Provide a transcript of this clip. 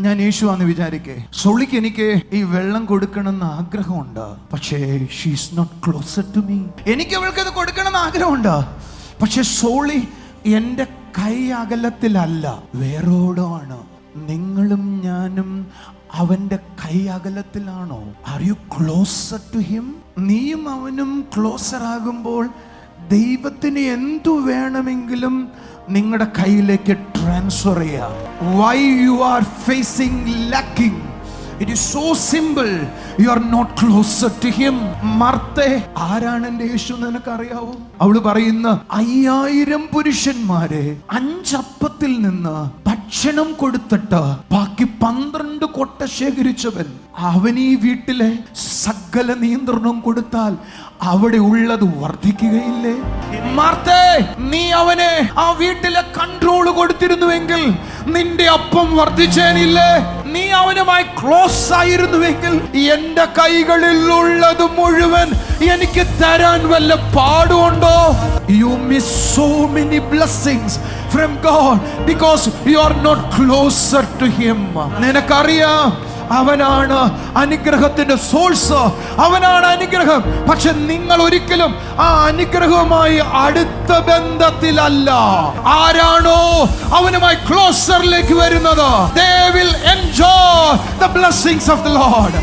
ഞാൻ യേശുവാന്ന് വിചാരിക്കേ, സോളിക്ക് എനിക്ക് ഈ വെള്ളം കൊടുക്കണമെന്ന് ആഗ്രഹമുണ്ട്, പക്ഷേ she's not closer to me. എനിക്ക് അവൾക്ക് ഇത് കൊടുക്കണമെന്ന് ആഗ്രഹമുണ്ട്, പക്ഷെ സോളി എൻ്റെ കൈ അകലത്തിലല്ല, വേറോടോ ആണ്. നിങ്ങളും ഞാനും അവന്റെ കൈ അകലത്തിലാണോ? Are you closer to him? നീയും അവനും ക്ലോസർ ആകുമ്പോൾ ദൈവത്തിന് എന്തു വേണമെങ്കിലും നിങ്ങളുടെ കയ്യിലേക്ക് ട്രാൻസ്ഫർ ചെയ്യാം. Why you are facing lacking? It is so simple. You are not closer to him. മർത്തേ, ആരാണ് എൻ്റെ യേശു നിനക്കറിയാവോ? അവള് പറയുന്ന 5000 പുരുഷന്മാരെ 5 അപ്പത്തിൽ നിന്ന് ഭക്ഷണം കൊടുത്തിട്ട് ബാക്കി 12 കൊട്ട ശേഖരിച്ചവൻ, അവൻ ഈ വീട്ടിലെ സകല നിയന്ത്രണം കൊടുത്താൽ അവിടെ ഉള്ളത് വർദ്ധിക്കുകയില്ലേ? മാർത്തേ, നീ അവനെ ആ വീട്ടിലെ കൺട്രോൾ കൊടുത്തിരുന്നുവെങ്കിൽ നിന്റെ അപ്പം വർദ്ധിച്ചേനില്ലേ? നീ അവനുമായി ക്ലോസ് ആയിരുന്നുവെങ്കിൽ എന്റെ കൈകളിൽ ഉള്ളത് മുഴുവൻ എനിക്ക് തരാൻ വല്ല പാടുണ്ടോ? You miss so many blessings from God because you are not closer to Him. നിനക്കറിയാം, അവനാണ് അനുഗ്രഹത്തിന്റെ സോഴ്സ്, അവനാണ് അനുഗ്രഹം. പക്ഷെ നിങ്ങൾ ഒരിക്കലും ആ അനുഗ്രഹവുമായി അടുത്ത ബന്ധത്തിലല്ല. ആരാണോ അവനുമായി ക്ലോസറിലേക്ക് വരുന്നത്, they will enjoy the blessings of the Lord.